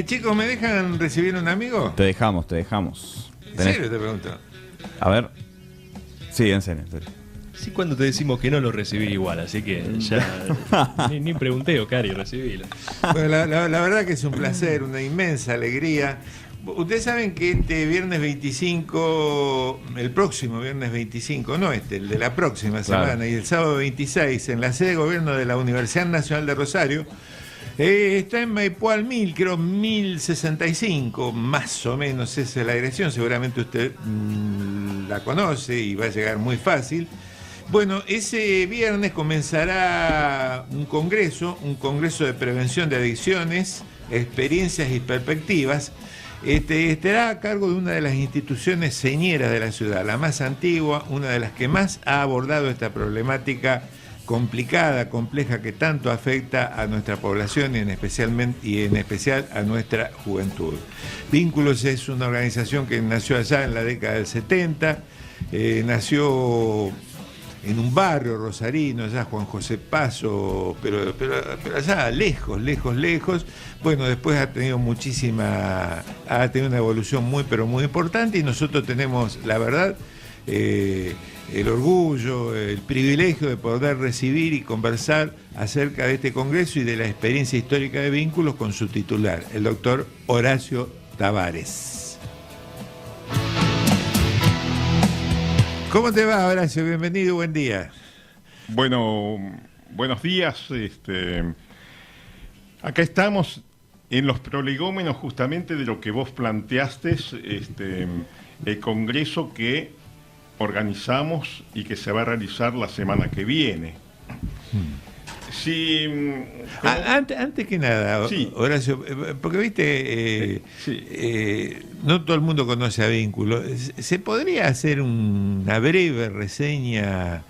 Chicos, ¿me dejan recibir un amigo? Te dejamos, te dejamos. ¿En serio te pregunto? A ver. Sí, en serio, en serio. Sí, cuando te decimos que no lo recibí igual, así que ya ni pregunté, Cari, recibílo. Bueno, la verdad que es un placer, una inmensa alegría. Ustedes saben que este viernes 25, el próximo viernes 25, no el de la próxima semana, Claro. y el sábado 26, en la sede de gobierno de la Universidad Nacional de Rosario, está en Maipú al 1000, creo 1065, más o menos esa es la dirección, seguramente usted la conoce y va a llegar muy fácil. Bueno, ese viernes comenzará un congreso de prevención de adicciones, experiencias y perspectivas. Estará a cargo de una de las instituciones señeras de la ciudad, la más antigua, una de las que más ha abordado esta problemática complicada, compleja, que tanto afecta a nuestra población y en especial a nuestra juventud. Vínculos es una organización que nació allá en la década del 70, nació en un barrio rosarino, allá Juan José Paso, pero allá lejos. Bueno, después ha tenido una evolución muy importante, y nosotros tenemos, la verdad, el orgullo, el privilegio de poder recibir y conversar acerca de este congreso y de la experiencia histórica de Vínculos con su titular, el doctor Horacio Tavares. ¿Cómo te va, Horacio? Bienvenido, buen día. Bueno, buenos días. Acá estamos en los prolegómenos justamente de lo que vos planteaste, el congreso que organizamos y que se va a realizar la semana que viene. Sí, antes que nada, sí. Horacio, porque viste, no todo el mundo conoce a Vínculo. ¿Se podría hacer una breve reseña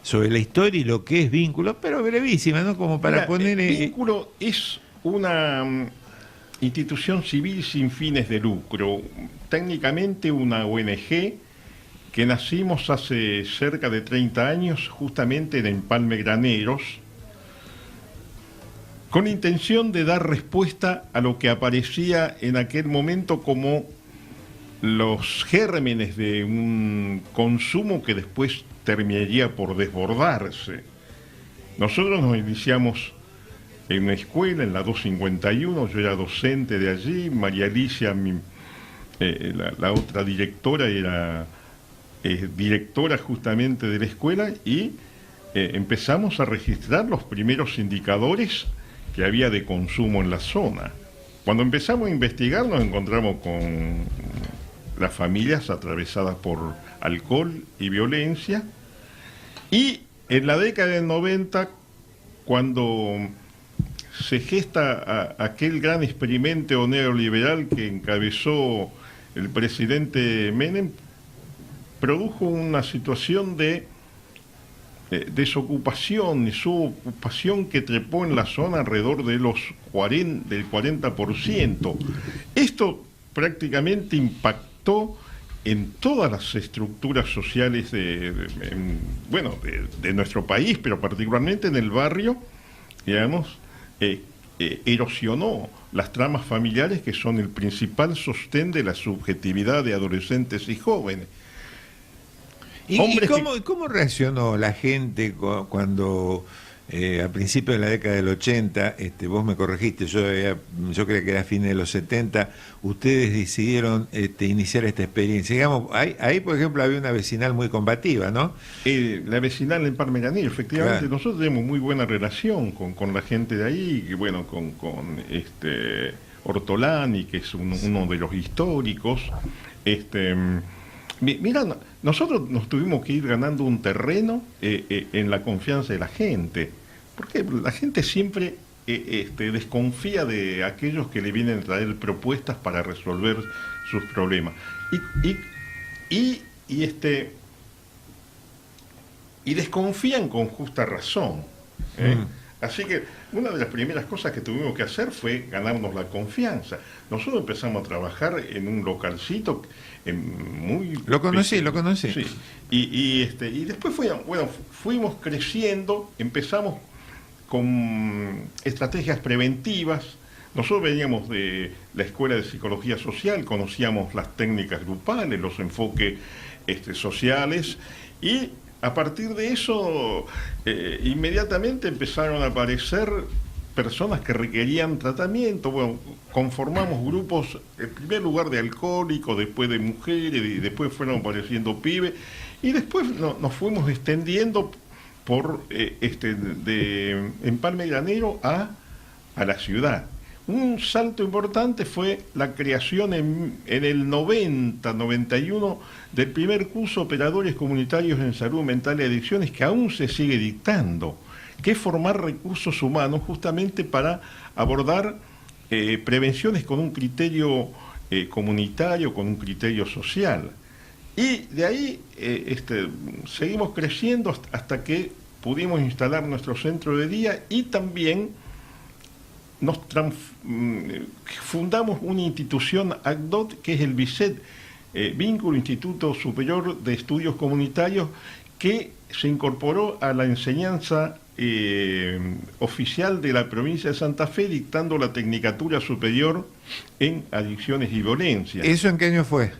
sobre la historia y lo que es Vínculo, pero brevísima, ¿no? Como para Mira, poner... Vínculo es una institución civil sin fines de lucro, técnicamente una ONG que nacimos hace cerca de 30 años, justamente en Empalme Graneros, con intención de dar respuesta a lo que aparecía en aquel momento como los gérmenes de un consumo que después terminaría por desbordarse. Nosotros nos iniciamos en una escuela, en la 251, yo era docente de allí, María Alicia, la otra directora, era directora justamente de la escuela, y empezamos a registrar los primeros indicadores que había de consumo en la zona. Cuando empezamos a investigar nos encontramos con las familias atravesadas por alcohol y violencia, y en la década del 90, cuando se gesta aquel gran experimento neoliberal que encabezó el presidente Menem, produjo una situación de desocupación y subocupación que trepó en la zona alrededor de del 40%. Esto prácticamente impactó en todas las estructuras sociales de nuestro país, pero particularmente en el barrio, digamos, erosionó las tramas familiares, que son el principal sostén de la subjetividad de adolescentes y jóvenes. ¿Y cómo reaccionó la gente cuando a principios de la década del 80, vos me corregiste, yo creía que era a fines de los 70, ustedes decidieron iniciar esta experiencia? Digamos, ahí, por ejemplo, había una vecinal muy combativa, ¿no? La vecinal en Empalme Graneros, efectivamente, claro. Nosotros tenemos muy buena relación con la gente de ahí, y bueno, con Ortolani, que es uno de los históricos. Mira, nosotros nos tuvimos que ir ganando un terreno en la confianza de la gente, porque la gente siempre desconfía de aquellos que le vienen a traer propuestas para resolver sus problemas. Y desconfían con justa razón. Así que una de las primeras cosas que tuvimos que hacer fue ganarnos la confianza. Nosotros empezamos a trabajar en un localcito muy... Lo conocí. Sí. Y después fuimos creciendo, empezamos con estrategias preventivas, nosotros veníamos de la Escuela de Psicología Social, conocíamos las técnicas grupales, los enfoques sociales, y a partir de eso inmediatamente empezaron a aparecer personas que requerían tratamiento. Bueno, conformamos grupos, en primer lugar de alcohólicos, después de mujeres, y después fueron apareciendo pibes, y después nos fuimos extendiendo por de Empalme Granero a la ciudad. Un salto importante fue la creación en el 90-91 del primer curso Operadores Comunitarios en Salud Mental y Adicciones, que aún se sigue dictando, que es formar recursos humanos justamente para abordar prevenciones con un criterio comunitario, con un criterio social. Y de ahí seguimos creciendo hasta que pudimos instalar nuestro centro de día, y también fundamos una institución ACDOT, que es el BICET, Vínculo Instituto Superior de Estudios Comunitarios, que se incorporó a la enseñanza oficial de la provincia de Santa Fe, dictando la Tecnicatura Superior en Adicciones y Violencia. ¿Eso en qué año fue?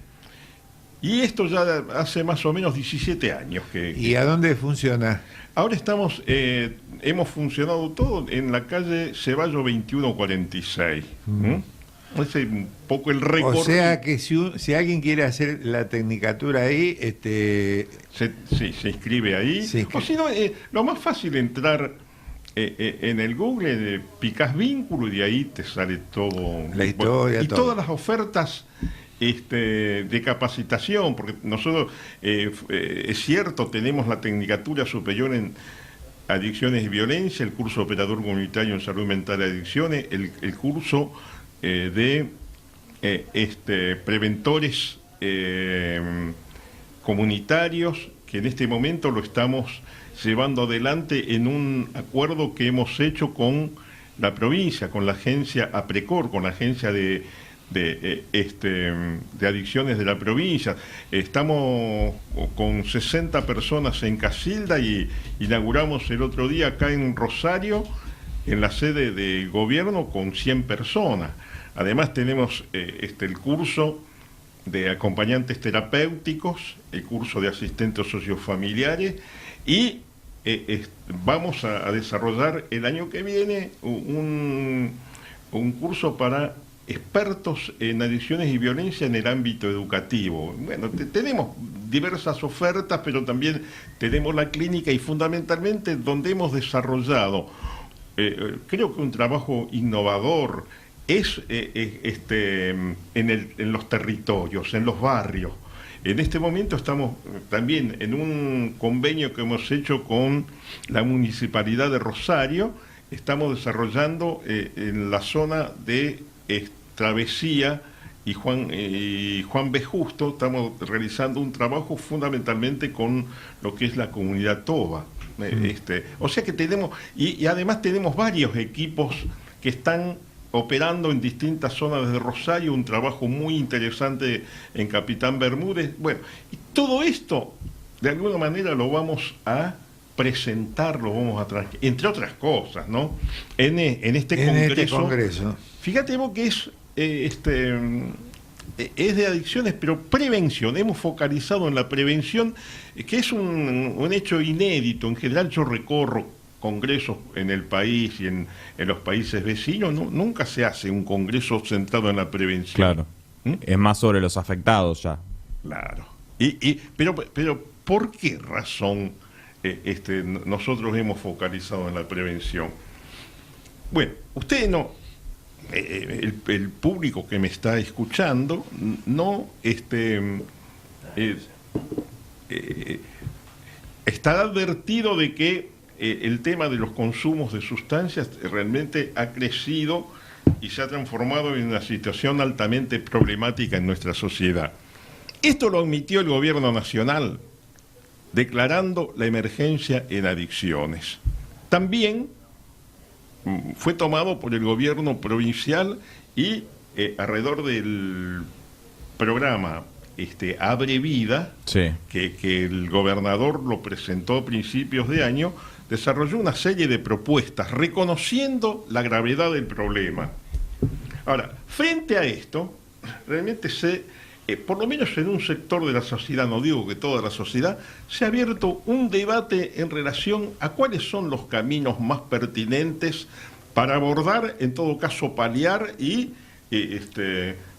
Y esto ya hace más o menos 17 años que... ¿Y a dónde funciona? Ahora hemos funcionado todo en la calle Ceballos 2146. Ese es un poco el récord. O sea que si alguien quiere hacer la tecnicatura ahí, se inscribe ahí. O si no, lo más fácil es entrar en el Google, picás vínculo y de ahí te sale todo. La historia, y todo. todas las ofertas de capacitación, porque nosotros, es cierto, tenemos la Tecnicatura Superior en Adicciones y Violencia, el curso Operador Comunitario en Salud Mental y Adicciones, el curso de preventores comunitarios, que en este momento lo estamos llevando adelante en un acuerdo que hemos hecho con la provincia, con la agencia APRECOR, con la agencia de adicciones de la provincia. Estamos con 60 personas en Casilda y inauguramos el otro día acá en Rosario, en la sede de gobierno, con 100 personas. Además tenemos el curso de acompañantes terapéuticos, el curso de asistentes sociofamiliares, y vamos a desarrollar el año que viene un curso para expertos en adicciones y violencia en el ámbito educativo. Bueno, tenemos diversas ofertas, pero también tenemos la clínica, y fundamentalmente donde hemos desarrollado, creo que un trabajo innovador es en los territorios, en los barrios. En este momento estamos también en un convenio que hemos hecho con la Municipalidad de Rosario. Estamos desarrollando en la zona de Travesía y Juan B. Justo, estamos realizando un trabajo fundamentalmente con lo que es la comunidad toba. O sea que tenemos, y además tenemos varios equipos que están operando en distintas zonas de Rosario, un trabajo muy interesante en Capitán Bermúdez. Bueno, y todo esto, de alguna manera, lo vamos a presentar, lo vamos a traer, entre otras cosas, ¿no? En este congreso. Fíjate vos que es de adicciones, pero prevención. Hemos focalizado en la prevención, que es un hecho inédito. En general yo recorro congresos en el país y en los países vecinos, nunca se hace un congreso centrado en la prevención. Claro. Es más sobre los afectados ya. Claro. Pero ¿por qué razón nosotros hemos focalizado en la prevención? Bueno, ustedes no, el público que me está escuchando no está advertido de que el tema de los consumos de sustancias realmente ha crecido y se ha transformado en una situación altamente problemática en nuestra sociedad. Esto lo admitió el gobierno nacional, declarando la emergencia en adicciones. También fue tomado por el gobierno provincial y alrededor del programa Abre Vida, sí, que el gobernador lo presentó a principios de año, desarrolló una serie de propuestas reconociendo la gravedad del problema. Ahora, frente a esto, realmente por lo menos en un sector de la sociedad, no digo que toda la sociedad, se ha abierto un debate en relación a cuáles son los caminos más pertinentes para abordar, en todo caso, paliar y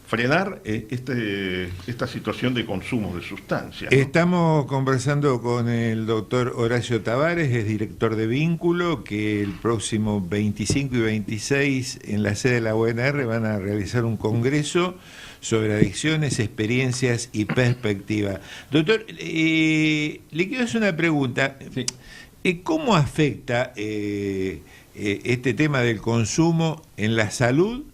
frenar esta situación de consumo de sustancias, ¿no? Estamos conversando con el doctor Horacio Tavares, es director de Vínculo, que el próximo 25 y 26 en la sede de la UNR van a realizar un congreso sobre adicciones, experiencias y perspectiva. Doctor, le quiero hacer una pregunta. Sí. ¿Cómo afecta este tema del consumo en la salud?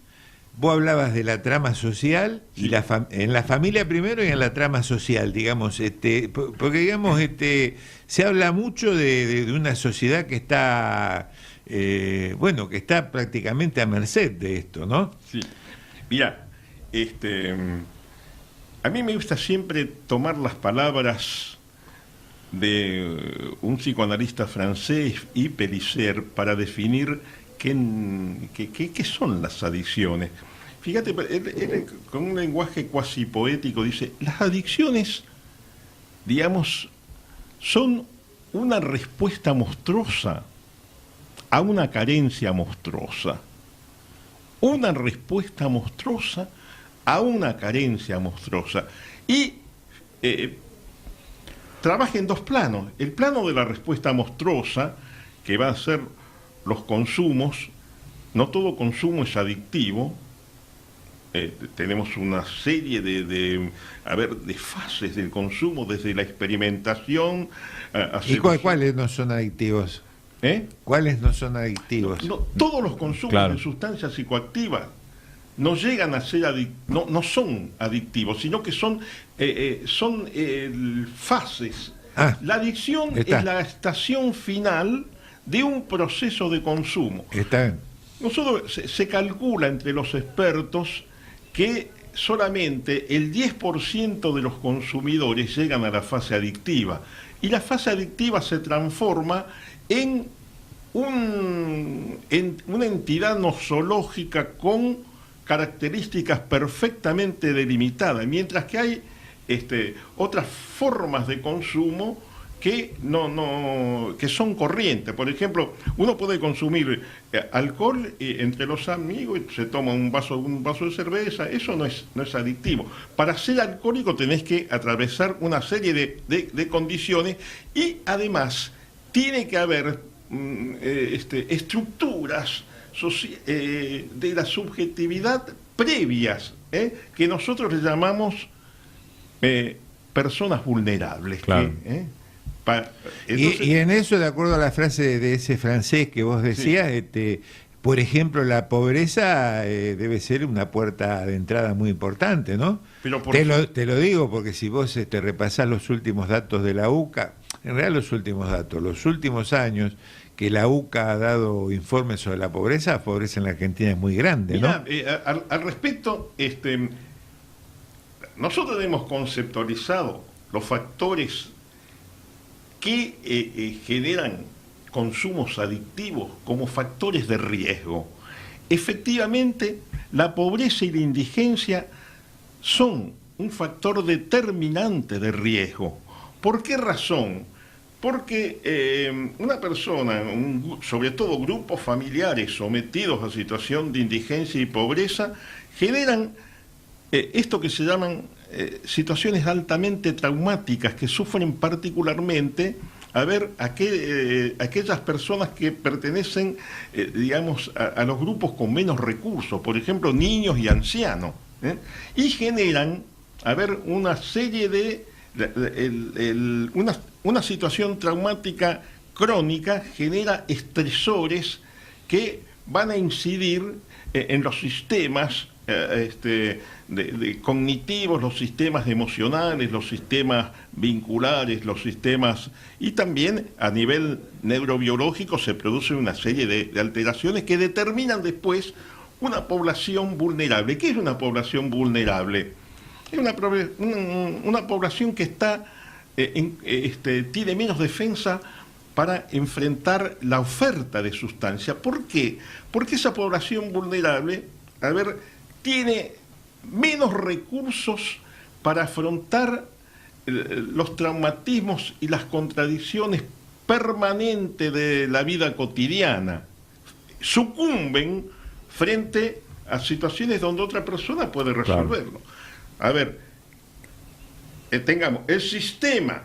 Vos hablabas de la trama social, sí, y en la familia primero y en la trama social, digamos, porque digamos, se habla mucho de una sociedad que está, que está prácticamente a merced de esto, ¿no? Sí. Mirá, a mí me gusta siempre tomar las palabras de un psicoanalista francés, Yves Pelissier, para definir qué son las adicciones. Fíjate, él con un lenguaje cuasi poético dice, las adicciones, digamos, son una respuesta monstruosa a una carencia monstruosa. Una respuesta monstruosa a una carencia monstruosa. Y trabaja en dos planos. El plano de la respuesta monstruosa, que va a ser los consumos. No todo consumo es adictivo. Tenemos una serie de fases del consumo, desde la experimentación. ¿Y cuáles no son adictivos? ¿Cuáles no son adictivos? No, todos los consumos, claro, de sustancias psicoactivas no llegan a ser no son adictivos, sino que son fases. La adicción es la estación final de un proceso de consumo. Está bien. Nosotros se calcula entre los expertos que solamente el 10% de los consumidores llegan a la fase adictiva, y la fase adictiva se transforma en una entidad nosológica con características perfectamente delimitadas, mientras que hay otras formas de consumo que que son corrientes. Por ejemplo, uno puede consumir alcohol entre los amigos, y se toma un vaso de cerveza, eso no es adictivo. Para ser alcohólico tenés que atravesar una serie de condiciones, y además tiene que haber estructuras de la subjetividad previas, que nosotros le llamamos personas vulnerables. Claro. Entonces, y en eso, de acuerdo a la frase de ese francés que vos decías, sí, por ejemplo, la pobreza debe ser una puerta de entrada muy importante, ¿no? Pero te lo digo porque si vos repasás los últimos datos de la UCA, en realidad los últimos años que la UCA ha dado informes sobre la pobreza en la Argentina es muy grande, ¿no? Al respecto, nosotros hemos conceptualizado los factores que generan consumos adictivos como factores de riesgo. Efectivamente, la pobreza y la indigencia son un factor determinante de riesgo. ¿Por qué razón? Porque una persona, sobre todo grupos familiares sometidos a situación de indigencia y pobreza, generan esto que se llaman situaciones altamente traumáticas, que sufren particularmente aquellas personas que pertenecen, a los grupos con menos recursos, por ejemplo, niños y ancianos, y generan, una serie de una situación traumática crónica genera estresores que van a incidir en los sistemas cognitivos, los sistemas emocionales, los sistemas vinculares, los sistemas, y también a nivel neurobiológico se produce una serie de alteraciones que determinan después una población vulnerable. ¿Qué es una población vulnerable? Es una población que tiene menos defensa para enfrentar la oferta de sustancia. ¿Por qué? Porque esa población vulnerable, tiene menos recursos para afrontar los traumatismos y las contradicciones permanentes de la vida cotidiana. Sucumben frente a situaciones donde otra persona puede resolverlo. A ver, tengamos, el sistema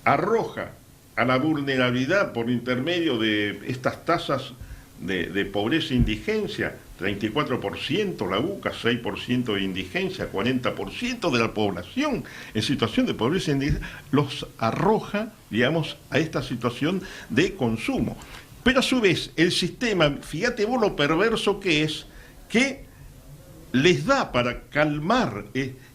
arroja a la vulnerabilidad por intermedio de estas tasas de pobreza e indigencia, 34% la UCA, 6% de indigencia, 40% de la población en situación de pobreza e indigencia, los arroja, digamos, a esta situación de consumo. Pero a su vez, el sistema, fíjate vos lo perverso que es, que les da para calmar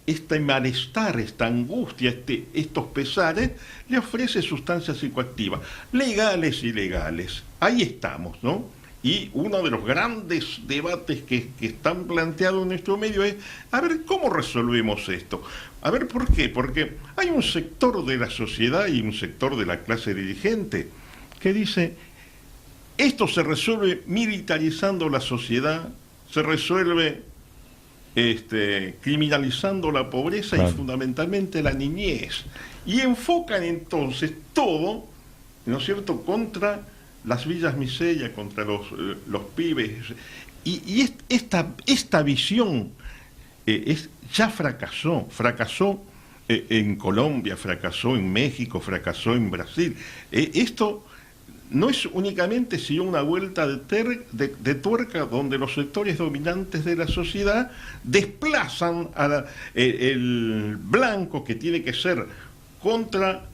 este malestar, esta angustia, estos pesares, le ofrece sustancias psicoactivas, legales y ilegales. Ahí estamos, ¿no? Y uno de los grandes debates que están planteados en nuestro medio es, a ver, ¿cómo resolvemos esto? A ver, ¿por qué? Porque hay un sector de la sociedad y un sector de la clase dirigente que dice, esto se resuelve militarizando la sociedad, se resuelve criminalizando la pobreza y fundamentalmente la niñez. Y enfocan entonces todo, ¿no es cierto?, contra las villas miserias, contra los pibes. Y esta visión ya fracasó en Colombia, fracasó en México, fracasó en Brasil. Esto no es únicamente sino una vuelta de tuerca donde los sectores dominantes de la sociedad desplazan el blanco que tiene que ser contra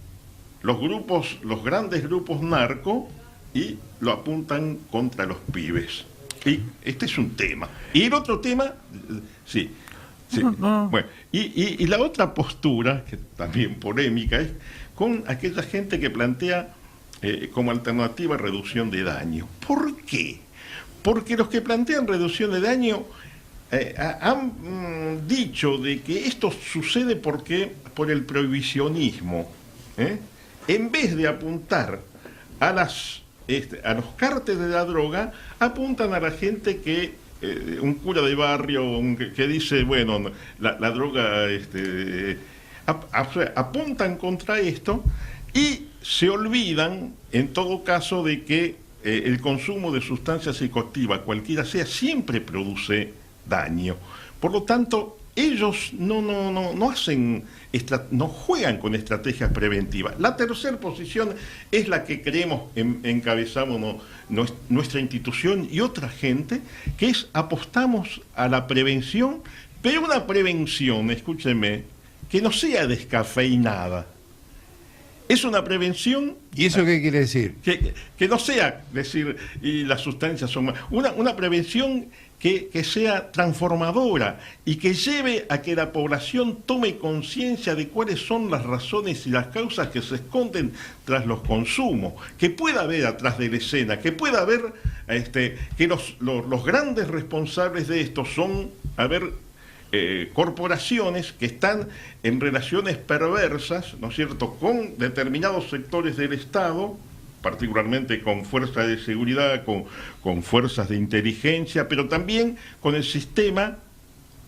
los grandes grupos narcos y lo apuntan contra los pibes. Y este es un tema. Y el otro tema, sí. No. Bueno, y la otra postura, que también polémica, es con aquella gente que plantea como alternativa reducción de daño. ¿Por qué? Porque los que plantean reducción de daño han dicho de que esto sucede por el prohibicionismo. En vez de apuntar a los cárteles de la droga, apuntan a la gente que un cura de barrio que dice, bueno, la droga, apuntan contra esto y se olvidan, en todo caso, de que el consumo de sustancias psicoactivas, cualquiera sea, siempre produce daño. Por lo tanto, ellos no hacen, no juegan con estrategias preventivas. La tercera posición es la que creemos encabezamos nuestra institución y otra gente, que es apostamos a la prevención, pero una prevención, escúchenme, que no sea descafeinada. Es una prevención... ¿Y eso qué quiere decir? Que no sea decir, y las sustancias son... Una prevención que sea transformadora y que lleve a que la población tome conciencia de cuáles son las razones y las causas que se esconden tras los consumos, que pueda haber atrás de la escena, que pueda haber que los grandes responsables de esto son, corporaciones que están en relaciones perversas, ¿no es cierto?, con determinados sectores del Estado, particularmente con fuerzas de seguridad, con fuerzas de inteligencia, pero también con el sistema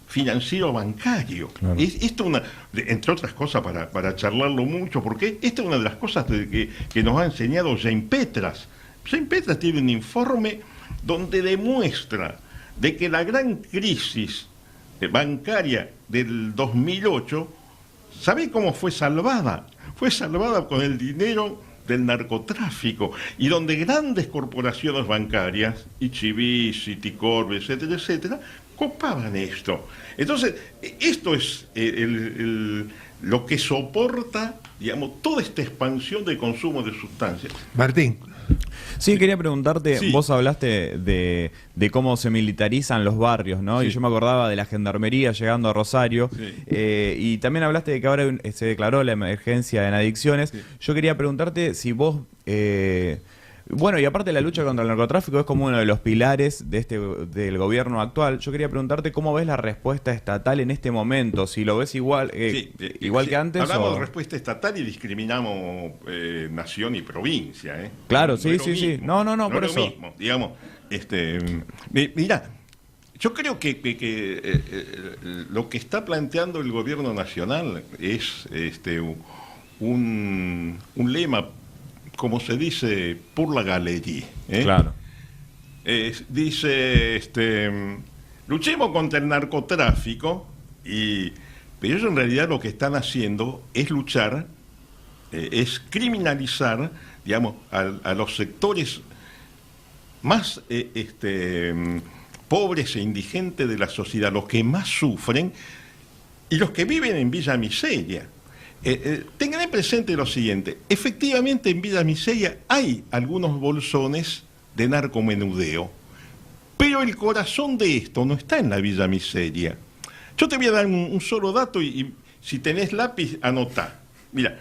financiero bancario. Claro. Esto entre otras cosas, para charlarlo mucho, porque esta es una de las cosas que nos ha enseñado Jane Petras. Jane Petras tiene un informe donde demuestra de que la gran crisis bancaria del 2008, ¿sabe cómo fue salvada? Fue salvada con el dinero del narcotráfico, y donde grandes corporaciones bancarias, Ichibí, Citicorp, etcétera, etcétera, copaban esto. Entonces, esto es lo que soporta, digamos, toda esta expansión de consumo de sustancias. Martín. Sí, quería preguntarte, sí. Vos hablaste de cómo se militarizan los barrios, ¿no? Sí. Y yo me acordaba de la gendarmería llegando a Rosario, sí. Y también hablaste de que ahora se declaró la emergencia en adicciones. Sí. Yo quería preguntarte si vos... bueno, y aparte la lucha contra el narcotráfico es como uno de los pilares del gobierno actual. Yo quería preguntarte cómo ves la respuesta estatal en este momento, si lo ves igual que antes. Hablamos de respuesta estatal y discriminamos nación y provincia. Claro, sí. No, por eso. Mismo, digamos, mirá, Yo creo que lo que está planteando el gobierno nacional es un lema, como se dice, por la galería. Claro. Dice, luchemos contra el narcotráfico, pero ellos en realidad lo que están haciendo es luchar, es criminalizar, digamos, a los sectores más pobres e indigentes de la sociedad, los que más sufren y los que viven en Villa Miseria. Tengan presente lo siguiente: efectivamente en Villa Miseria hay algunos bolsones de narcomenudeo, pero el corazón de esto no está en la Villa Miseria. Yo te voy a dar un solo dato y si tenés lápiz, anotá. Mira,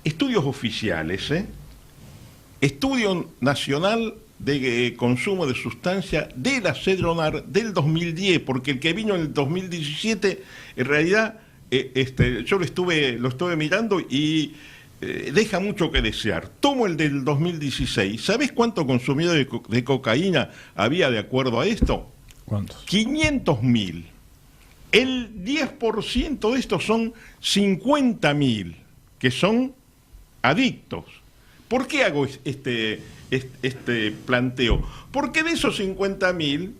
estudios oficiales, Estudio Nacional de Consumo de Sustancia de la Cedronar del 2010, porque el que vino en el 2017, en realidad, yo lo estuve mirando y deja mucho que desear. Tomo el del 2016. ¿Sabés cuánto consumido de cocaína había de acuerdo a esto? ¿Cuántos? 500.000. El 10% de estos son 50.000, que son adictos. ¿Por qué hago este planteo? Porque de esos 50.000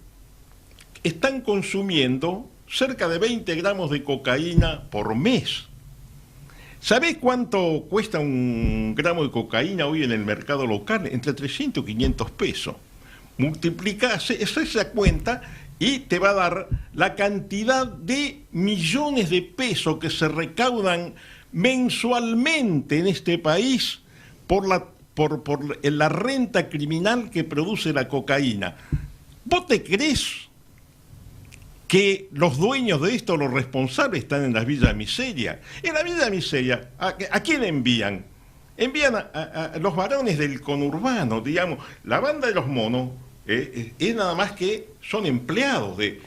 están consumiendo cerca de 20 gramos de cocaína por mes. ¿Sabés cuánto cuesta un gramo de cocaína hoy en el mercado local? Entre 300 y 500 pesos. Multiplicás esa cuenta y te va a dar la cantidad de millones de pesos que se recaudan mensualmente en este país por la renta criminal que produce la cocaína. ¿Vos te crees que los dueños de esto, los responsables, están en las villas de miseria? En la villa de miseria, ¿a quién envían? Envían a los varones del conurbano, digamos. La banda de los monos es nada más que son empleados de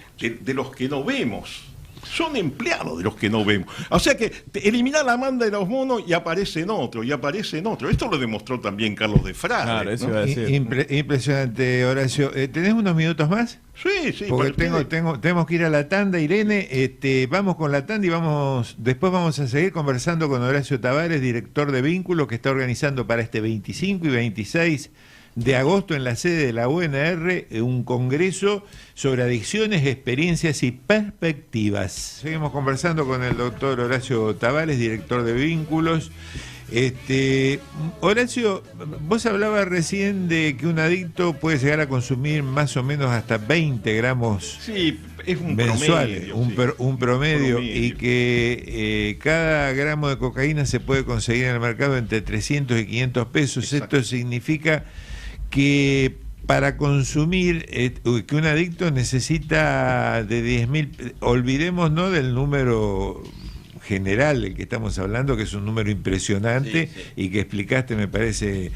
los que no vemos. Son empleados de los que no vemos. O sea que eliminar la banda de los monos y aparecen otros, y aparecen otros. Esto lo demostró también Carlos de Frade. Claro, eso ¿no? iba a decir. Impresionante, Horacio. ¿Tenés unos minutos más? Sí. Porque tenemos que ir a la tanda, Irene. Vamos con la tanda y después vamos a seguir conversando con Horacio Tavares, director de Vínculos, que está organizando para este 25 y 26 de agosto en la sede de la UNR un congreso sobre adicciones, experiencias y perspectivas. Seguimos conversando con el doctor Horacio Tavares, director de Vínculos. Horacio, vos hablabas recién de que un adicto puede llegar a consumir más o menos hasta 20 gramos es un mensuales, promedio, un promedio, y que cada gramo de cocaína se puede conseguir en el mercado entre 300 y 500 pesos. Exacto. Esto significa que para consumir, que un adicto necesita de 10.000, olvidemos no del número general del que estamos hablando, que es un número impresionante, sí. Y que explicaste, me parece,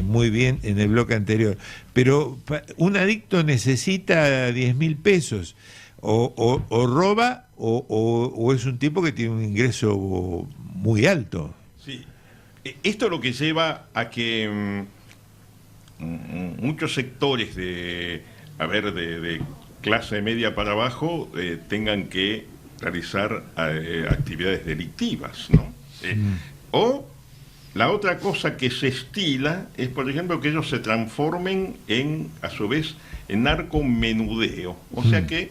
muy bien en el bloque anterior. Pero un adicto necesita 10.000 pesos, o roba, o es un tipo que tiene un ingreso muy alto. Sí. Esto es lo que lleva a que muchos sectores de clase media para abajo tengan que realizar actividades delictivas, ¿no? O la otra cosa que se estila es, por ejemplo, que ellos se transformen a su vez, en narcomenudeo. O sea que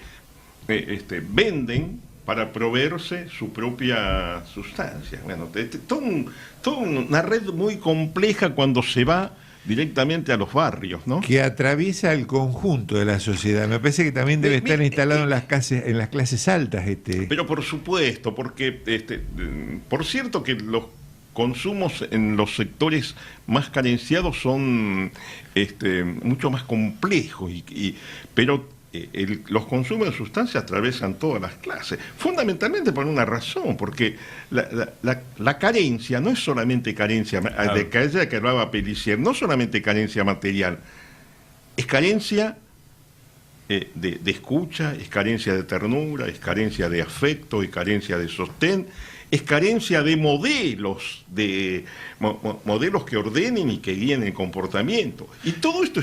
venden para proveerse su propia sustancia. Bueno, toda una red muy compleja cuando se va directamente a los barrios, ¿no? Que atraviesa el conjunto de la sociedad. Me parece que también debe estar instalado en las clases altas. Pero por supuesto, porque por cierto que los consumos en los sectores más carenciados son mucho más complejos, pero los consumos de sustancias atravesan todas las clases, fundamentalmente por una razón, porque la carencia no es solamente carencia, claro, de carencia que hablaba Pelicier, no solamente carencia material, es carencia de escucha, es carencia de ternura, es carencia de afecto, es carencia de sostén, es carencia de modelos, modelos que ordenen y que guíen el comportamiento. Y todo esto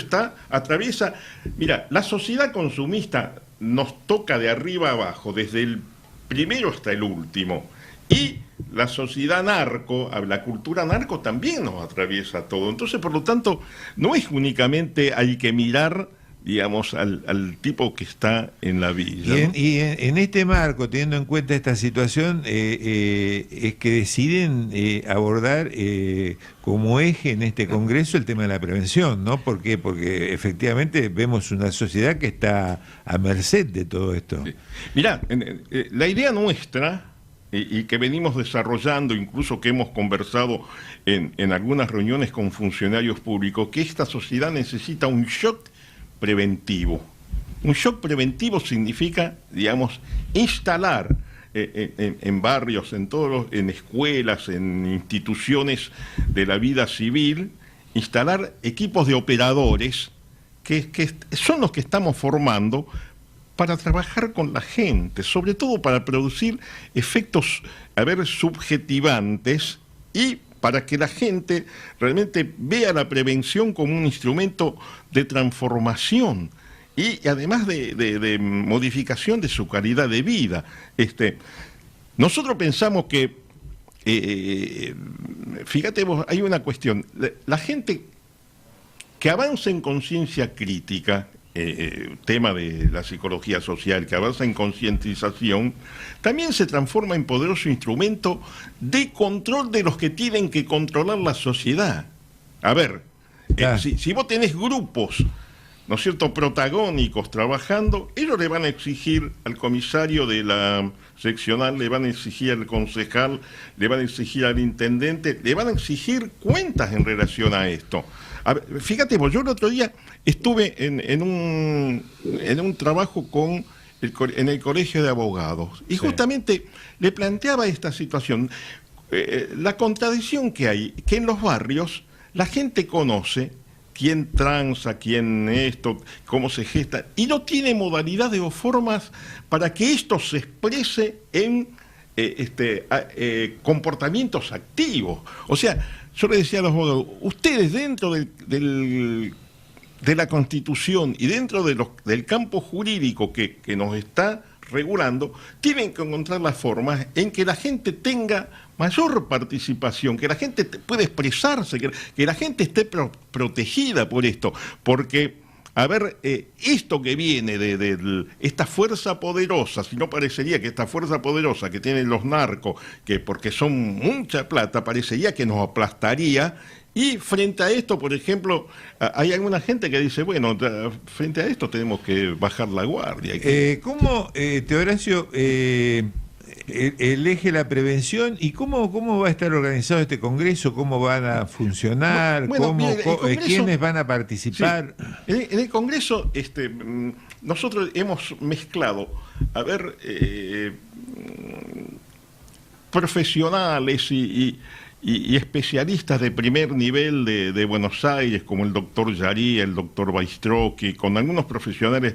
atraviesa, mira, la sociedad consumista nos toca de arriba a abajo, desde el primero hasta el último. Y la sociedad narco, la cultura narco también nos atraviesa todo. Entonces, por lo tanto, no es únicamente hay que mirar, digamos, al tipo que está en la villa. Y en este marco, teniendo en cuenta esta situación, es que deciden abordar como eje en este Congreso el tema de la prevención, ¿no? ¿Por qué? Porque efectivamente vemos una sociedad que está a merced de todo esto. Sí. Mirá, la idea nuestra, y que venimos desarrollando, incluso que hemos conversado en algunas reuniones con funcionarios públicos, que esta sociedad necesita un shock preventivo. Un shock preventivo significa, digamos, instalar en barrios, en escuelas, en instituciones de la vida civil, instalar equipos de operadores que son los que estamos formando para trabajar con la gente, sobre todo para producir efectos, subjetivantes, y para que la gente realmente vea la prevención como un instrumento de transformación y además de modificación de su calidad de vida. Nosotros pensamos que, fíjate vos, hay una cuestión, la gente que avanza en conciencia crítica, tema de la psicología social, que avanza en concientización, también se transforma en poderoso instrumento de control de los que tienen que controlar la sociedad. A ver, si vos tenés grupos, ¿no es cierto?, protagónicos trabajando, ellos le van a exigir al comisario de la seccional, le van a exigir al concejal, le van a exigir al intendente, le van a exigir cuentas en relación a esto. A ver, fíjate vos, yo el otro día estuve en un trabajo en el Colegio de Abogados y justamente le planteaba esta situación, la contradicción que hay, que en los barrios la gente conoce quién transa, quién esto, cómo se gesta, y no tiene modalidades o formas para que esto se exprese en comportamientos activos. O sea, yo le decía a los abogados, ustedes dentro de la Constitución y dentro del campo jurídico que nos está regulando, tienen que encontrar las formas en que la gente tenga mayor participación, que la gente pueda expresarse, que la gente esté protegida por esto, porque esto que viene de esta fuerza poderosa, si no parecería que esta fuerza poderosa que tienen los narcos, que porque son mucha plata, parecería que nos aplastaría. Y frente a esto, por ejemplo, hay alguna gente que dice, bueno, frente a esto tenemos que bajar la guardia. ¿Cómo, Teodoracio, elige la prevención y cómo va a estar organizado este Congreso? ¿Cómo van a funcionar? ¿Quiénes van a participar? Sí. En el Congreso nosotros hemos mezclado, profesionales y especialistas de primer nivel de Buenos Aires, como el doctor Yarí, el doctor Baistrocchi, con algunos profesionales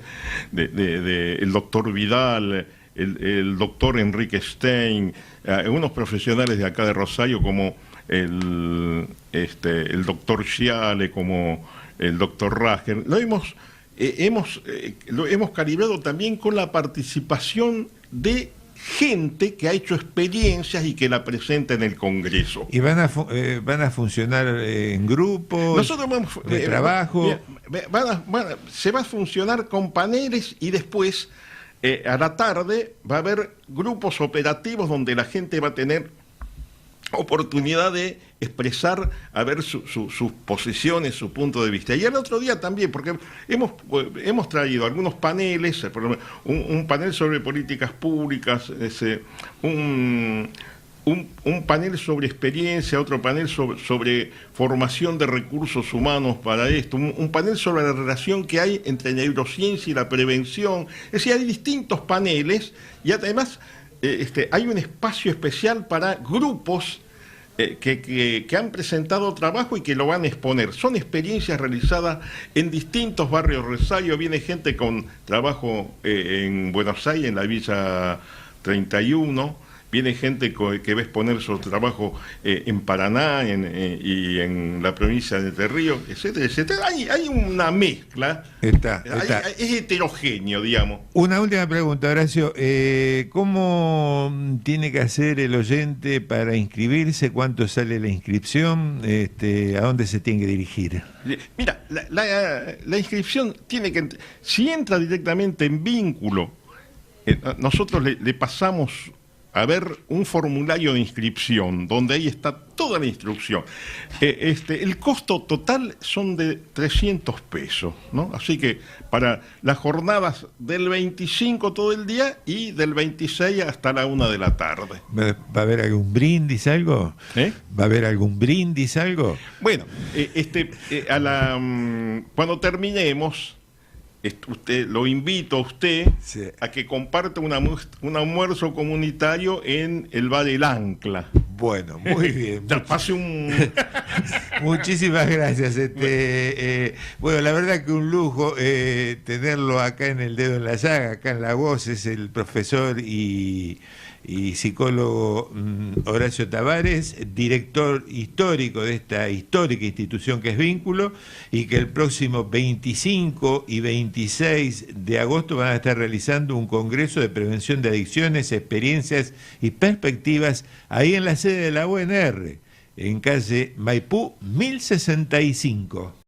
el doctor Vidal, el doctor Enrique Stein, algunos profesionales de acá de Rosario, como el doctor Sciale, como el doctor Rager. Lo hemos calibrado también con la participación de gente que ha hecho experiencias y que la presenta en el Congreso. ¿Y van a funcionar en grupos de trabajo? Se va a funcionar con paneles y después, a la tarde, va a haber grupos operativos donde la gente va a tener oportunidad de expresar sus posiciones, su punto de vista. Y el otro día también, porque hemos traído algunos paneles, un panel sobre políticas públicas, un panel sobre experiencia, otro panel sobre formación de recursos humanos para esto, un panel sobre la relación que hay entre neurociencia y la prevención. Es decir, hay distintos paneles y además hay un espacio especial para grupos que han presentado trabajo y que lo van a exponer. Son experiencias realizadas en distintos barrios de Rosario. Viene gente con trabajo en Buenos Aires, en la Villa 31. Viene gente que va a exponer su trabajo en Paraná y en la provincia de Entre Ríos, etcétera, etcétera. Hay una mezcla. Está. Es heterogéneo, digamos. Una última pregunta, Horacio. ¿Cómo tiene que hacer el oyente para inscribirse? ¿Cuánto sale la inscripción? ¿A dónde se tiene que dirigir? Mira, la inscripción tiene que... Si entra directamente en vínculo, nosotros le pasamos a ver un formulario de inscripción, donde ahí está toda la instrucción. El costo total son de 300 pesos, ¿no? Así que para las jornadas del 25 todo el día y del 26 hasta la 1 de la tarde. ¿Va a haber algún brindis, algo? ¿Va a haber algún brindis, algo? Bueno, cuando terminemos... lo invito a usted a que comparte un almuerzo comunitario en el Bar El Ancla. Bueno, muy bien. Pase un... Muchísimas gracias. Bueno, la verdad que un lujo tenerlo acá en El Dedo en la Llaga, acá en La Voz. Es el profesor y psicólogo Horacio Tavares, director histórico de esta histórica institución que es Vínculo, y que el próximo 25 y 26 de agosto van a estar realizando un congreso de prevención de adicciones, experiencias y perspectivas ahí en la sede de la UNR, en calle Maipú 1065.